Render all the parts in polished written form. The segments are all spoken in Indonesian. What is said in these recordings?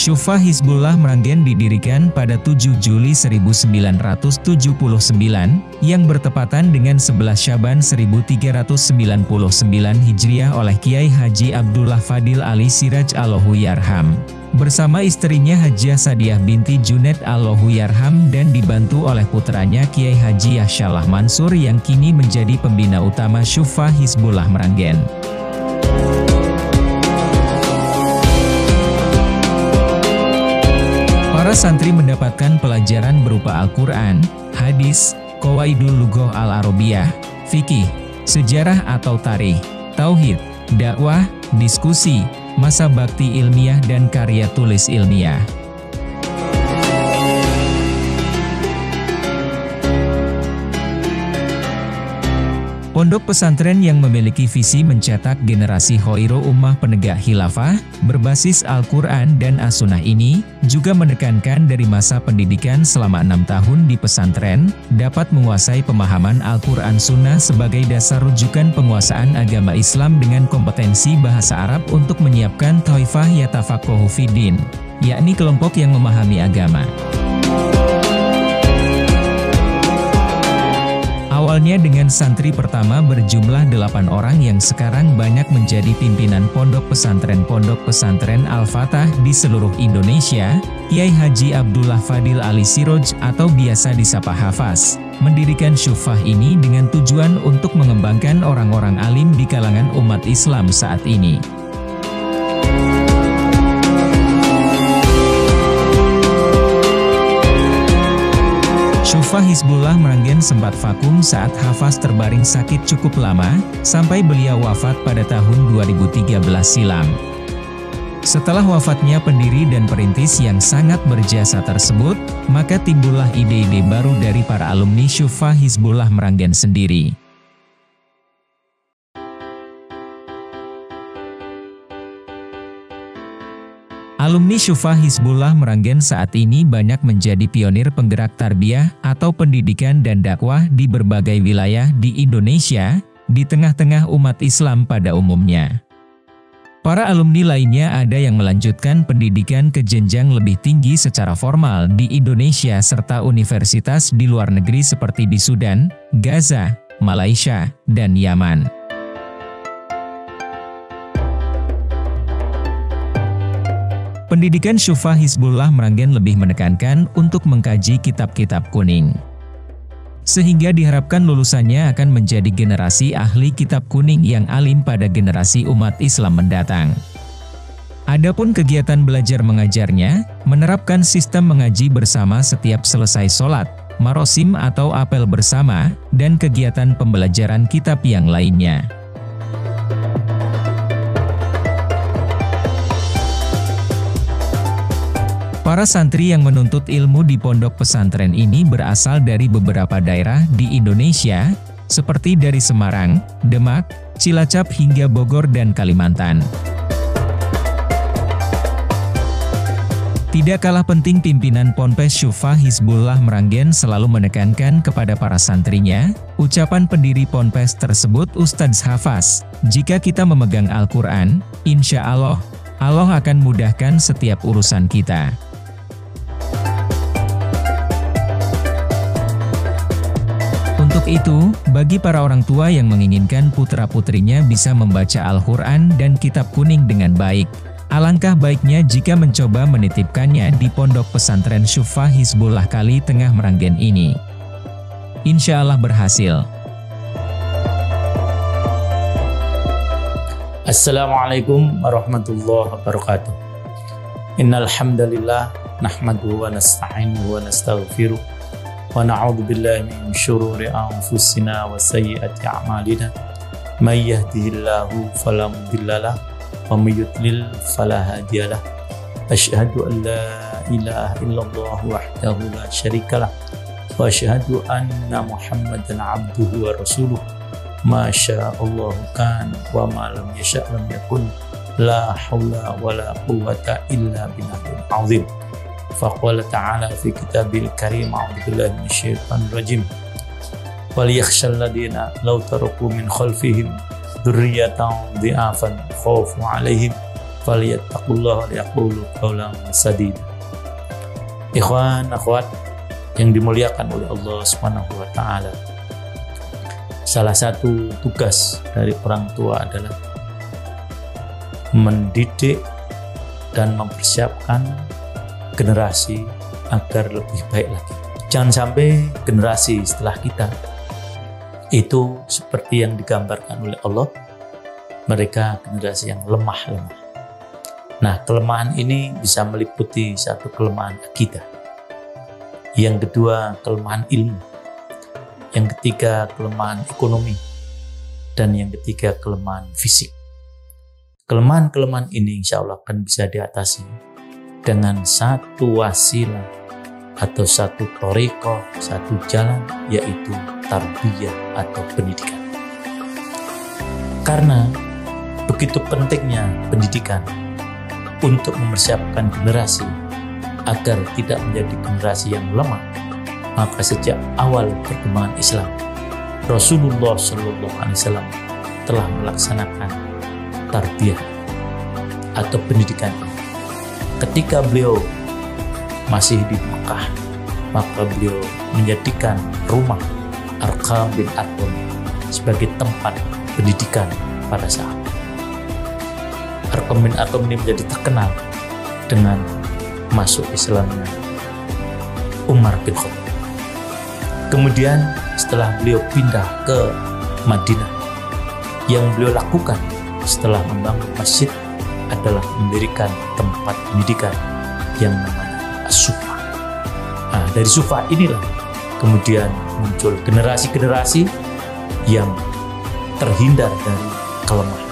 Syufa Hizbullah Meranggen didirikan pada 7 Juli 1979 yang bertepatan dengan 11 Syaban 1399 Hijriah oleh Kiai Haji Abdullah Fadil Ali Siraj Allahuyyarham. Bersama istrinya Hajiah Sadiah binti Junaid Allahuyyarham dan dibantu oleh putranya Kiai Haji Yahsyallah Mansur yang kini menjadi pembina utama Syufa Hizbullah Meranggen. Para santri mendapatkan pelajaran berupa Al-Quran, hadis, qawaidul lughah al-arabiyah, fikih, sejarah atau tarikh, tauhid, dakwah, diskusi, masa bakti ilmiah dan karya tulis ilmiah. Pondok pesantren yang memiliki visi mencetak generasi khairul ummah penegak khilafah, berbasis Al-Quran dan As-Sunnah ini, juga menekankan dari masa pendidikan selama 6 tahun di pesantren, dapat menguasai pemahaman Al-Quran Sunnah sebagai dasar rujukan penguasaan agama Islam dengan kompetensi bahasa Arab untuk menyiapkan Thaifah Yatafaqahu Fiddin, yakni kelompok yang memahami agama. Awalnya dengan santri pertama berjumlah 8 orang yang sekarang banyak menjadi pimpinan pondok pesantren Al-Fatah di seluruh Indonesia, Kiai Haji Abdullah Fadil Ali Siraj atau biasa disapa Hafaz, mendirikan Syufah ini dengan tujuan untuk mengembangkan orang-orang alim di kalangan umat Islam saat ini. Syufa Hizbullah Meranggen sempat vakum saat Hafaz terbaring sakit cukup lama, sampai beliau wafat pada tahun 2013 silam. Setelah wafatnya pendiri dan perintis yang sangat berjasa tersebut, maka timbullah ide-ide baru dari para alumni Syufa Hizbullah Meranggen sendiri. Alumni Syufa Hizbullah Meranggen saat ini banyak menjadi pionir penggerak tarbiyah atau pendidikan dan dakwah di berbagai wilayah di Indonesia, di tengah-tengah umat Islam pada umumnya. Para alumni lainnya ada yang melanjutkan pendidikan ke jenjang lebih tinggi secara formal di Indonesia serta universitas di luar negeri seperti di Sudan, Gaza, Malaysia, dan Yaman. Pendidikan Syufa Hizbullah Meranggen lebih menekankan untuk mengkaji kitab-kitab kuning. Sehingga diharapkan lulusannya akan menjadi generasi ahli kitab kuning yang alim pada generasi umat Islam mendatang. Adapun kegiatan belajar mengajarnya, menerapkan sistem mengaji bersama setiap selesai sholat, marosim atau apel bersama, dan kegiatan pembelajaran kitab yang lainnya. Para santri yang menuntut ilmu di pondok pesantren ini berasal dari beberapa daerah di Indonesia, seperti dari Semarang, Demak, Cilacap hingga Bogor dan Kalimantan. Tidak kalah penting pimpinan Ponpes Syufa Hizbullah Meranggen selalu menekankan kepada para santrinya, ucapan pendiri Ponpes tersebut Ustadz Hafaz, jika kita memegang Al-Quran, insya Allah akan mudahkan setiap urusan kita. Untuk itu, bagi para orang tua yang menginginkan putra-putrinya bisa membaca Al-Quran dan kitab kuning dengan baik, alangkah baiknya jika mencoba menitipkannya di pondok pesantren Syufa Hizbullah Kali Tengah Meranggen ini. Insya Allah berhasil. Assalamualaikum warahmatullahi wabarakatuh. Innal hamdalillah nahmaduhu wa nasta'inuhu wa nastaghfiruh wa na'udzu billahi min syururi anfusina wa sayyiati a'malina. May yahdihillahu fala mudhillalah wa may yudlil fala hadiyalah. Asyhadu an la ilaha illallah wahdahu la syarikalah wa asyhadu anna Muhammadan abduhu wa rasuluh. Masya Allah kan wa ma lam yasha' lam yakun. La haula wa la quwwata illa billahil azim. Faqala ta'ala fi kitabil karim a'udzu billahi minasyaitonir rajim. Wal yakhshal ladina law taraku min khalfihim dzurriyyatan dhi'afan khawfu 'alaihim falyattaqullaha wa yaqulu qawlan sadida. Ikhwan, akhwat yang dimuliakan oleh Allah Subhanahu wa taala. Salah satu tugas dari orang tua adalah mendidik dan mempersiapkan generasi agar lebih baik lagi. Jangan sampai generasi setelah kita itu seperti yang digambarkan oleh Allah, mereka generasi yang lemah. Nah, kelemahan ini bisa meliputi satu kelemahan akidah, yang kedua kelemahan ilmu, yang ketiga kelemahan ekonomi, dan yang ketiga kelemahan fisik. Kelemahan-kelemahan ini insya Allah akan bisa diatasi dengan satu wasilah atau satu thariqah, satu jalan, yaitu tarbiyah atau pendidikan. Karena begitu pentingnya pendidikan untuk mempersiapkan generasi agar tidak menjadi generasi yang lemah, maka sejak awal perkembangan Islam, Rasulullah SAW telah melaksanakan tarbiyah atau pendidikan. Ketika beliau masih di Mekah, maka beliau menjadikan rumah Arqam bin Arqam sebagai tempat pendidikan para sahabat. Arqam bin Arqam ini menjadi terkenal dengan masuk Islamnya Umar bin Khattab. Kemudian setelah beliau pindah ke Madinah, yang beliau lakukan setelah membangun masjid adalah mendirikan tempat pendidikan yang namanya As-Sufa. Nah, dari Sufa inilah kemudian muncul generasi-generasi yang terhindar dari kelemahan.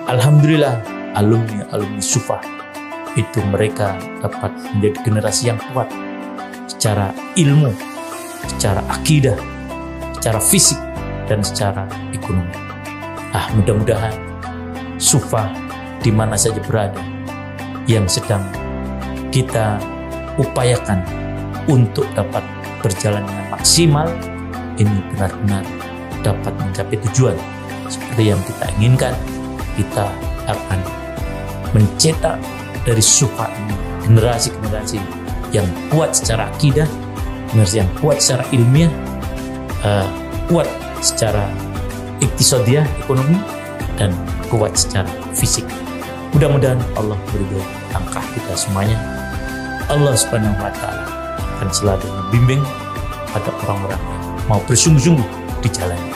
Alhamdulillah, alumni Sufa itu mereka dapat menjadi generasi yang kuat secara ilmu, secara akidah, secara fisik, dan secara ekonomi. Mudah-mudahan Sufa di mana saja berada yang sedang kita upayakan untuk dapat berjalan dengan maksimal, ini benar-benar dapat mencapai tujuan seperti yang kita inginkan. Kita akan mencetak dari Sufa ini generasi-generasi yang kuat secara akidah, generasi yang kuat secara ilmiah, kuat secara iktisadiyah, ekonomi, dan kuat secara fisik. Mudah-mudahan Allah beri langkah kita semuanya. Allah Subhanahu wa taala akan selalu membimbing pada orang-orang yang mau bersungguh-sungguh di jalannya.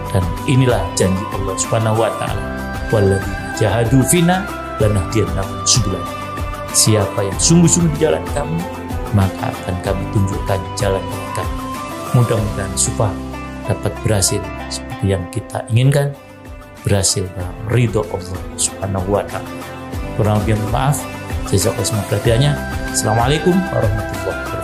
Dan inilah janji Allah Subhanahu wa taala, walladzina jahadu fina lanahdiyannahum subulana. Siapa yang sungguh-sungguh di jalan kami, maka akan kami tunjukkan jalan kami. Mudah-mudahan Sufa dapat berhasil seperti yang kita inginkan, berhasil dalam ridho Allah Subhanahu wa taala. Kurang lebih maaf, jazakallahu khairan perhatiannya. Assalamualaikum warahmatullahi wabarakatuh.